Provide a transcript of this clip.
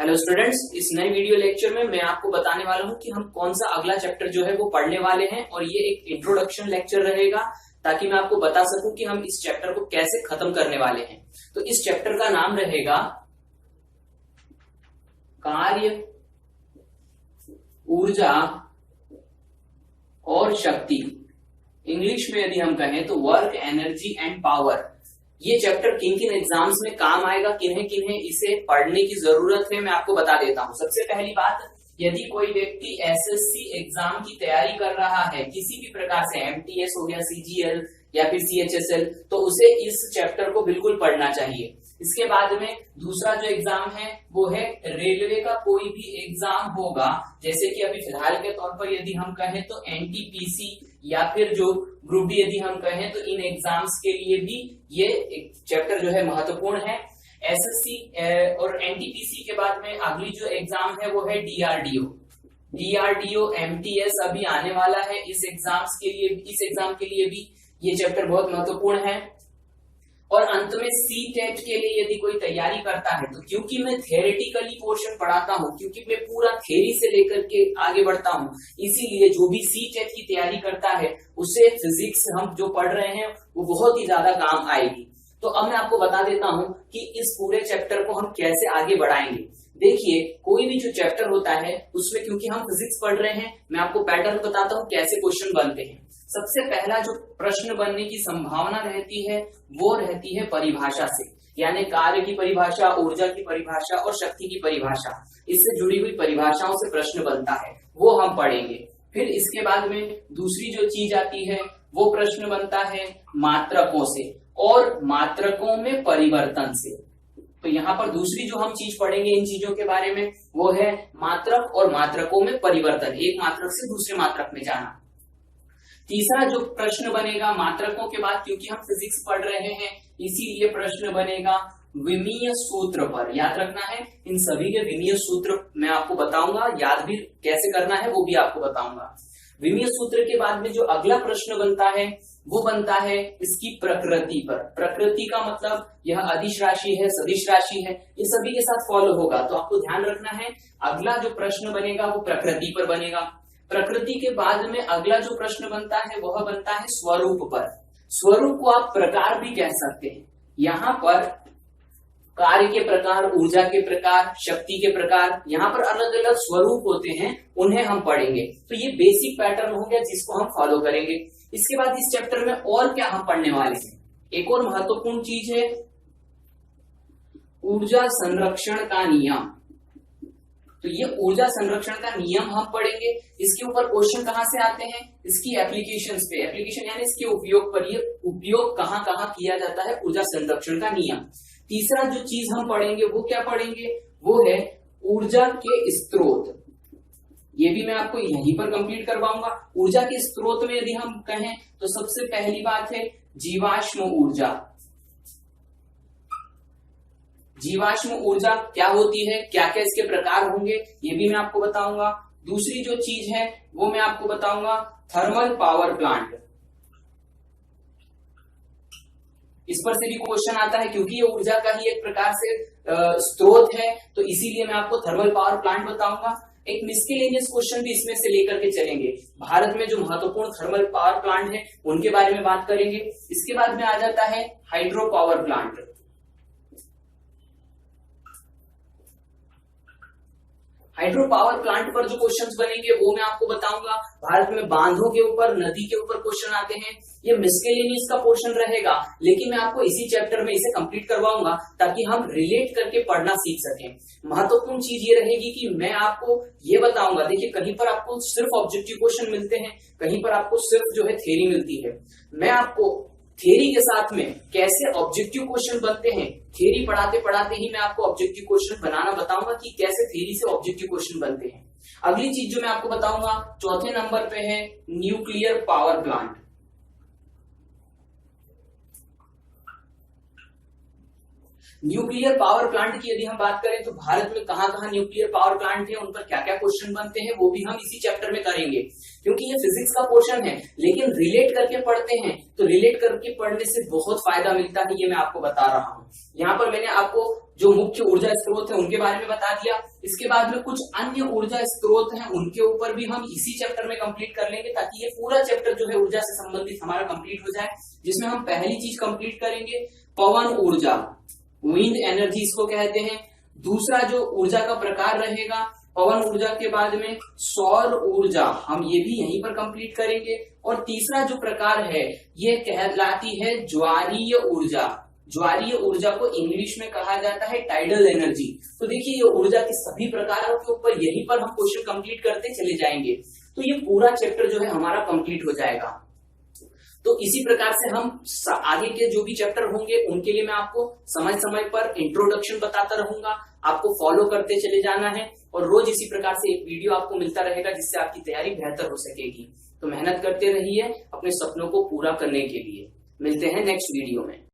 Hello students, इस नए video lecture में मैं आपको बताने वाला हूं कि हम कौन सा अगला चैप्टर जो है वो पढ़ने वाले हैं और ये एक इंट्रोडक्शन लेक्चर रहेगा ताकि मैं आपको बता सकूं कि हम इस चैप्टर को कैसे खत्म करने वाले हैं। तो इस चैप्टर का नाम रहेगा कार्य, ऊर्जा और शक्ति। इंग्लिश में यदि हम कहें तो वर्क, एनर्जी एंड पावर। ये चैप्टर किन किन एग्जाम्स में काम आएगा, किन्हें किन्हें इसे पढ़ने की जरूरत है, मैं आपको बता देता हूं। सबसे पहली बात, यदि कोई व्यक्ति एसएससी एग्जाम की तैयारी कर रहा है किसी भी प्रकार से, एमटीएस हो गया, सीजीएल या फिर सीएचएसएल, तो उसे इस चैप्टर को बिल्कुल पढ़ना चाहिए। इसके बाद में दूसरा जो एग्जाम है वो है रेलवे का कोई भी एग्जाम होगा, जैसे कि अभी फिलहाल के तौर पर यदि हम कहें तो एनटीपीसी या फिर जो ग्रुप डी यदि हम कहें तो इन एग्जाम्स के लिए भी ये एक चैप्टर जो है महत्वपूर्ण है। एसएससी और एनटीपीसी के बाद में अगली जो एग्जाम है वो है डीआरडीओ एमटीएस अभी आने वाला है। इस एग्जाम के लिए भी ये चैप्टर बहुत महत्वपूर्ण है। और अंत में सी टेट के लिए यदि कोई तैयारी करता है तो क्योंकि मैं थियोरेटिकली पोर्शन पढ़ाता हूं, क्योंकि मैं पूरा थ्योरी से लेकर के आगे बढ़ता हूं, इसीलिए जो भी सी टेट की तैयारी करता है उसे फिजिक्स हम जो पढ़ रहे हैं वो बहुत ही ज्यादा काम आएगी। तो अब मैं आपको बता देता हूं कि इस पूरे चैप्टर को हम कैसे आगे बढ़ाएंगे। देखिए, कोई भी जो चैप्टर होता है उसमें क्योंकि हम फिजिक्स पढ़ रहे हैं, मैं आपको पैटर्न बताता हूं कैसे क्वेश्चन बनते हैं। सबसे पहला जो प्रश्न बनने की संभावना रहती है वो रहती है परिभाषा से, यानी कार्य की परिभाषा, ऊर्जा की परिभाषा और शक्ति की परिभाषा। इससे जुड़ी हुई परिभाषाओं से प्रश्न बनता है, वो हम पढ़ेंगे। फिर इसके बाद में दूसरी जो चीज आती है वो प्रश्न बनता है मात्रकों से और मात्रकों में परिवर्तन से। तो यहाँ पर दूसरी जो हम चीज पढ़ेंगे इन चीजों के बारे में वो है मात्रक और मात्रकों में परिवर्तन, एक मात्रक से दूसरे मात्रक में जाना। तीसरा जो प्रश्न बनेगा मात्रकों के बाद, क्योंकि हम फिजिक्स पढ़ रहे हैं इसीलिए प्रश्न बनेगा विमीय सूत्र पर। याद रखना है, इन सभी के विमीय सूत्र मैं आपको बताऊंगा, याद भी कैसे करना है वो भी आपको बताऊंगा। विमीय सूत्र के बाद में जो अगला प्रश्न बनता है वो बनता है इसकी प्रकृति पर। प्रकृति का मतलब यह अदिश राशि है, सदिश राशि है, ये सभी के साथ फॉलो होगा। तो आपको ध्यान रखना है, अगला जो प्रश्न बनेगा वो प्रकृति पर बनेगा। प्रकृति के बाद में अगला जो प्रश्न बनता है वह बनता है स्वरूप पर। स्वरूप को आप प्रकार भी कह सकते हैं। यहाँ पर कार्य के प्रकार, ऊर्जा के प्रकार, शक्ति के प्रकार, यहाँ पर अलग अलग स्वरूप होते हैं, उन्हें हम पढ़ेंगे। तो ये बेसिक पैटर्न हो गया जिसको हम फॉलो करेंगे। इसके बाद इस चैप्टर में और क्या हम पढ़ने वाले हैं, एक और महत्वपूर्ण चीज है ऊर्जा संरक्षण का नियम। तो ये ऊर्जा संरक्षण का नियम हम पढ़ेंगे। इसके ऊपर क्वेश्चन कहां से आते हैं, इसकी एप्लीकेशंस पे, एप्लीकेशन यानी इसके उपयोग पर, ये उपयोग कहां कहां किया जाता है ऊर्जा संरक्षण का नियम। तीसरा जो चीज हम पढ़ेंगे वो क्या पढ़ेंगे, वो है ऊर्जा के स्रोत। ये भी मैं आपको यहीं पर कंप्लीट करवाऊंगा। ऊर्जा के स्रोत में यदि हम कहें तो सबसे पहली बात है जीवाश्म ऊर्जा। जीवाश्म ऊर्जा क्या होती है, क्या क्या इसके प्रकार होंगे, ये भी मैं आपको बताऊंगा। दूसरी जो चीज है वो मैं आपको बताऊंगा थर्मल पावर प्लांट। इस पर से भी क्वेश्चन आता है, क्योंकि ये ऊर्जा का ही एक प्रकार से स्रोत है, तो इसीलिए मैं आपको थर्मल पावर प्लांट बताऊंगा। एक मिसकेलेनियस क्वेश्चन भी इसमें से लेकर के चलेंगे। भारत में जो महत्वपूर्ण थर्मल पावर प्लांट है उनके बारे में बात करेंगे। इसके बाद में आ जाता है hydro power plant. Hydro power plant पर जो क्वेश्चंस बनेंगे वो मैं आपको बताऊंगा। भारत में बांधों के ऊपर, नदी के ऊपर क्वेश्चन आते हैं। ये मिसकेलेनियस का पोर्शन रहेगा, लेकिन मैं आपको इसी चैप्टर में इसे कंप्लीट करवाऊंगा ताकि हम रिलेट करके पढ़ना सीख सकें। महत्वपूर्ण चीज ये रहेगी कि मैं आपको ये बताऊंगा, देखिए कहीं पर आपको सिर्फ ऑब्जेक्टिव क्वेश्चन मिलते हैं, कहीं पर आपको सिर्फ जो है थ्योरी मिलती है। मैं आपको थ्योरी के साथ में कैसे ऑब्जेक्टिव क्वेश्चन बनते हैं, थ्योरी पढ़ाते पढ़ाते ही मैं आपको ऑब्जेक्टिव क्वेश्चन बनाना बताऊंगा कि कैसे थ्योरी से ऑब्जेक्टिव क्वेश्चन बनते हैं। अगली चीज जो मैं आपको बताऊंगा चौथे नंबर पे है nuclear power plant. Nuclear power plant की यदि हम बात करें तो भारत में कहाँ कहाँ न्यूक्लियर पावर प्लांट है, उन पर क्या क्या क्वेश्चन बनते हैं, वो भी हम इसी चैप्टर में करेंगे। क्योंकि ये फिजिक्स का पोर्शन है, लेकिन रिलेट करके पढ़ते हैं तो रिलेट करके पढ़ने से बहुत फायदा मिलता है, ये मैं आपको बता रहा हूँ। यहाँ पर मैंने आपको जो मुख्य ऊर्जा स्रोत है उनके बारे में बता दिया। इसके बाद में कुछ अन्य ऊर्जा स्रोत हैं, उनके ऊपर भी हम इसी चैप्टर में कंप्लीट कर लेंगे, ताकि ये पूरा चैप्टर जो है ऊर्जा से संबंधित हमारा कंप्लीट हो जाए। जिसमें हम पहली चीज कंप्लीट करेंगे पवन ऊर्जा, विंड एनर्जी इसको कहते हैं। दूसरा जो ऊर्जा का प्रकार रहेगा पवन ऊर्जा के बाद में सौर ऊर्जा, हम ये भी यहीं पर कंप्लीट करेंगे। और तीसरा जो प्रकार है ये कहलाती है ज्वारीय ऊर्जा। ज्वारीय ऊर्जा को इंग्लिश में कहा जाता है टाइडल एनर्जी। तो देखिए ये ऊर्जा के सभी प्रकारों के ऊपर यहीं पर हम क्वेश्चन कंप्लीट करते चले जाएंगे, तो ये पूरा चैप्टर जो है हमारा कंप्लीट हो जाएगा। तो इसी प्रकार से हम आगे के जो भी चैप्टर होंगे उनके लिए मैं आपको समय समय पर इंट्रोडक्शन बताता रहूंगा, आपको फॉलो करते चले जाना है, और रोज इसी प्रकार से एक वीडियो आपको मिलता रहेगा जिससे आपकी तैयारी बेहतर हो सकेगी। तो मेहनत करते रहिए अपने सपनों को पूरा करने के लिए। मिलते हैं नेक्स्ट वीडियो में।